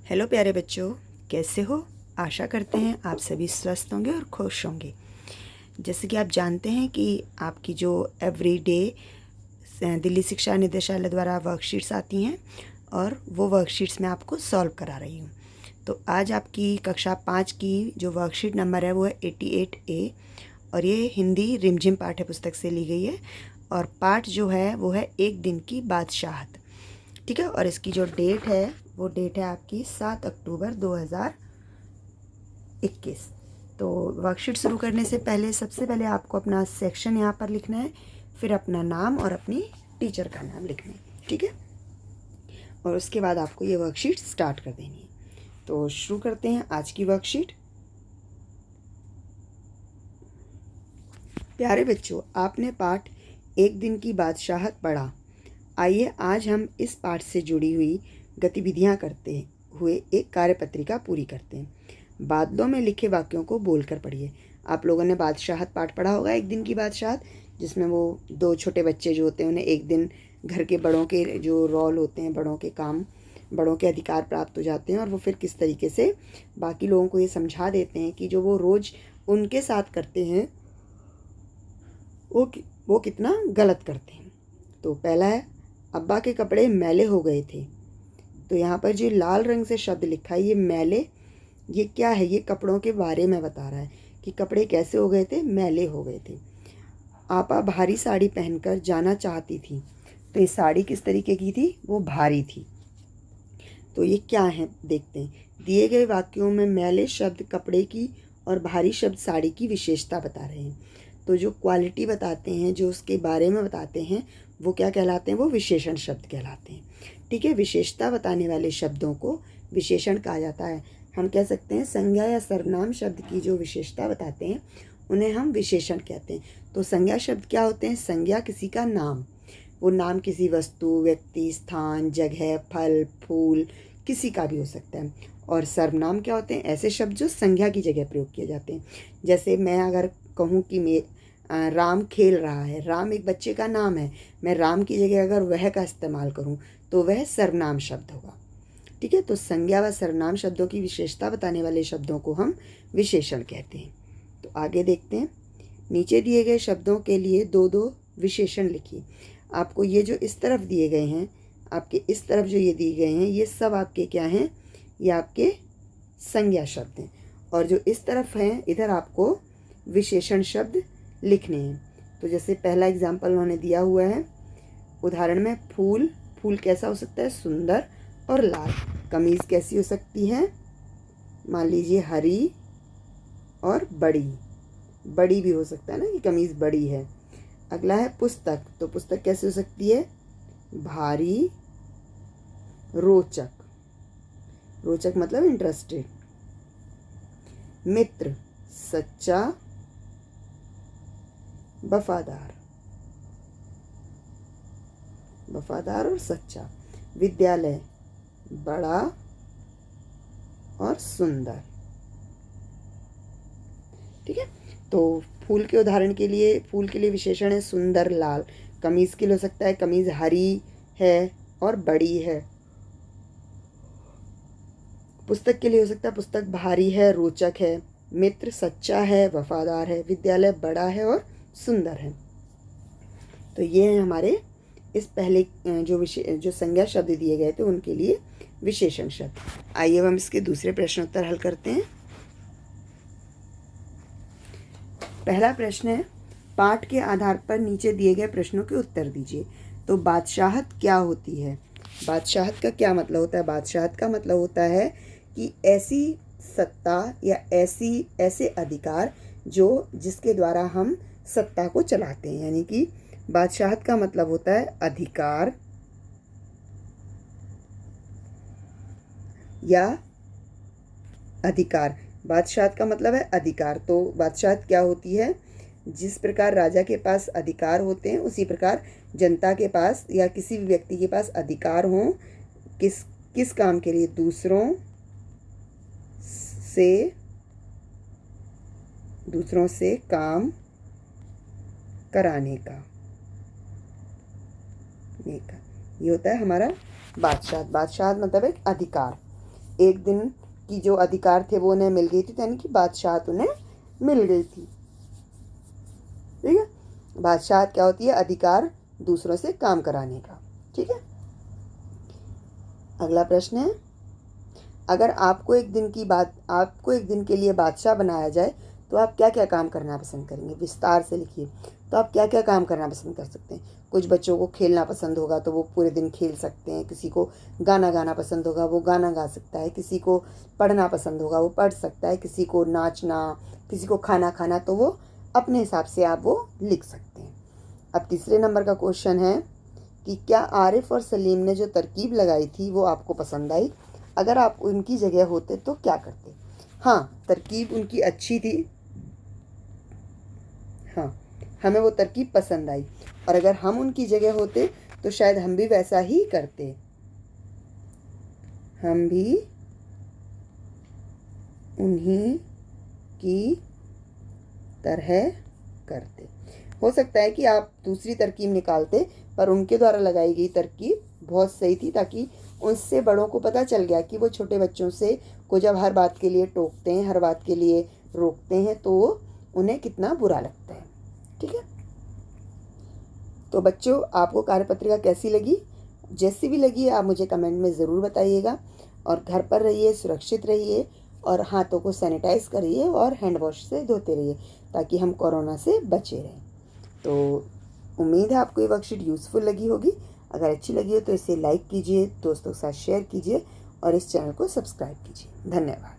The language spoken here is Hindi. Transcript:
हेलो प्यारे बच्चों, कैसे हो? आशा करते हैं आप सभी स्वस्थ होंगे और खुश होंगे। जैसे कि आप जानते हैं कि आपकी जो एवरी डे दिल्ली शिक्षा निदेशालय द्वारा वर्कशीट्स आती हैं और वो वर्कशीट्स मैं आपको सॉल्व करा रही हूँ। तो आज आपकी कक्षा 5 की जो वर्कशीट नंबर है वो है 88A और ये हिंदी रिमझिम पाठ्य पुस्तक से ली गई है और पाठ जो है वो है एक दिन की बादशाहत। ठीक है, और इसकी जो डेट है वो डेट है आपकी 7 अक्टूबर 2021। तो वर्कशीट शुरू करने से पहले सबसे पहले आपको अपना सेक्शन यहाँ पर लिखना है, फिर अपना नाम और अपनी टीचर का नाम लिखना है। ठीक है, और उसके बाद आपको ये वर्कशीट स्टार्ट कर देनी है। तो शुरू करते हैं आज की वर्कशीट। प्यारे बच्चों, आपने पाठ एक दिन की बादशाहत पढ़ा। आइए आज हम इस पाठ से जुड़ी हुई गतिविधियां करते हुए एक कार्यपत्रिका पूरी करते हैं। बादलों में लिखे वाक्यों को बोलकर पढ़िए। आप लोगों ने बादशाहत पाठ पढ़ा होगा, एक दिन की बादशाहत, जिसमें वो दो छोटे बच्चे जो होते हैं उन्हें एक दिन घर के बड़ों के जो रोल होते हैं, बड़ों के काम, बड़ों के अधिकार प्राप्त हो जाते हैं और वो फिर किस तरीके से बाकी लोगों को ये समझा देते हैं कि जो वो रोज़ उनके साथ करते हैं वो कितना गलत करते हैं। तो पहला है, अब्बा के कपड़े मैले हो गए थे। तो यहाँ पर जो लाल रंग से शब्द लिखा है, ये मैले, ये क्या है? ये कपड़ों के बारे में बता रहा है कि कपड़े कैसे हो गए थे, मैले हो गए थे। आपा भारी साड़ी पहनकर जाना चाहती थी। तो ये साड़ी किस तरीके की थी? वो भारी थी। तो ये क्या है देखते हैं। दिए गए वाक्यों में मैले शब्द कपड़े की और भारी शब्द साड़ी की विशेषता बता रहे हैं। तो जो क्वालिटी बताते हैं, जो उसके बारे में बताते हैं, वो क्या कहलाते हैं? वो विशेषण शब्द कहलाते हैं। ठीक है, विशेषता बताने वाले शब्दों को विशेषण कहा जाता है। हम कह सकते हैं संज्ञा या सर्वनाम शब्द की जो विशेषता बताते हैं उन्हें हम विशेषण कहते हैं। तो संज्ञा शब्द क्या होते हैं? संज्ञा किसी का नाम, वो नाम किसी वस्तु, व्यक्ति, स्थान, जगह, फल, फूल, किसी का भी हो सकता है। और सर्वनाम क्या होते हैं? ऐसे शब्द जो संज्ञा की जगह प्रयोग किए जाते हैं। जैसे मैं अगर कहूँ कि राम खेल रहा है, राम एक बच्चे का नाम है, मैं राम की जगह अगर वह का इस्तेमाल करूँ तो वह सर्वनाम शब्द होगा। ठीक है, तो संज्ञा व सर्वनाम शब्दों की विशेषता बताने वाले शब्दों को हम विशेषण कहते हैं। तो आगे देखते हैं। नीचे दिए गए शब्दों के लिए दो दो विशेषण लिखिए। आपको ये जो इस तरफ दिए गए हैं, आपके इस तरफ जो ये दिए गए हैं, ये सब आपके क्या हैं? ये आपके संज्ञा शब्द हैं। और जो इस तरफ हैं, इधर आपको विशेषण शब्द लिखने हैं। तो जैसे पहला एग्जाम्पल उन्होंने दिया हुआ है उदाहरण में, फूल, फूल कैसा हो सकता है? सुंदर और लाल। कमीज़ कैसी हो सकती है? मान लीजिए हरी और बड़ी, बड़ी भी हो सकता है ना, कि कमीज़ बड़ी है। अगला है पुस्तक, तो पुस्तक कैसे हो सकती है? भारी, रोचक, रोचक मतलब इंटरेस्टेड। मित्र, सच्चा, वफादार, वफादार और सच्चा। विद्यालय, बड़ा और सुंदर। ठीक है, तो फूल के उदाहरण के लिए, फूल के लिए विशेषण है सुंदर, लाल। कमीज़ के लिए हो सकता है कमीज़ हरी है और बड़ी है। पुस्तक के लिए हो सकता है पुस्तक भारी है, रोचक है। मित्र सच्चा है, वफादार है। विद्यालय बड़ा है और सुंदर है। तो ये है हमारे इस पहले जो संज्ञा शब्द दिए गए थे उनके लिए विशेषण शब्द। आइए हम इसके दूसरे प्रश्न उत्तर हल करते हैं। पहला प्रश्न है, पाठ के आधार पर नीचे दिए गए प्रश्नों के उत्तर दीजिए। तो बादशाहत क्या होती है? बादशाहत का क्या मतलब होता है? बादशाहत का मतलब होता है कि ऐसी सत्ता या ऐसे अधिकार जिसके द्वारा हम सत्ता को चलाते हैं। यानी कि बादशाहत का मतलब होता है अधिकार या अधिकार। बादशाहत का मतलब है अधिकार। तो बादशाहत क्या होती है? जिस प्रकार राजा के पास अधिकार होते हैं उसी प्रकार जनता के पास या किसी भी व्यक्ति के पास अधिकार हों किस काम के लिए? दूसरों से काम कराने का। ये होता है हमारा बादशाह। बादशाह मतलब एक अधिकार, एक दिन की जो अधिकार थे वो उन्हें मिल गई थी, यानी कि बादशाहत उन्हें मिल गई थी। ठीक है, बादशाहत क्या होती है? अधिकार दूसरों से काम कराने का। ठीक है, अगला प्रश्न है, अगर आपको एक दिन के लिए बादशाह बनाया जाए तो आप क्या क्या काम करना पसंद करेंगे? विस्तार से लिखिए। तो आप क्या क्या काम करना पसंद कर सकते हैं? कुछ बच्चों को खेलना पसंद होगा तो वो पूरे दिन खेल सकते हैं, किसी को गाना गाना पसंद होगा वो गाना गा सकता है, किसी को पढ़ना पसंद होगा वो पढ़ सकता है, किसी को नाचना, किसी को खाना खाना, तो वो अपने हिसाब से आप वो लिख सकते हैं। अब तीसरे नंबर का क्वेश्चन है कि क्या आरिफ और सलीम ने जो तरकीब लगाई थी वो आपको पसंद आई? अगर आप उनकी जगह होते तो क्या करते? हाँ, तरकीब उनकी अच्छी थी। हाँ, हमें वो तरकीब पसंद आई, और अगर हम उनकी जगह होते तो शायद हम भी वैसा ही करते। हम भी उन्हीं की तरह करते। हो सकता है कि आप दूसरी तरकीब निकालते, पर उनके द्वारा लगाई गई तरकीब बहुत सही थी, ताकि उससे बड़ों को पता चल गया कि वो छोटे बच्चों से को जब हर बात के लिए टोकते हैं, हर बात के लिए रोकते हैं, तो उन्हें कितना बुरा लगता है। ठीक है, तो बच्चों आपको कार्यपत्रिका कैसी लगी? जैसी भी लगी आप मुझे कमेंट में ज़रूर बताइएगा, और घर पर रहिए, सुरक्षित रहिए, और हाथों को सैनिटाइज करिए और हैंड वॉश से धोते रहिए, ताकि हम कोरोना से बचे रहें। तो उम्मीद है आपको ये वर्कशीट यूज़फुल लगी होगी। अगर अच्छी लगी हो तो इसे लाइक कीजिए, दोस्तों के साथ शेयर कीजिए, और इस चैनल को सब्सक्राइब कीजिए। धन्यवाद।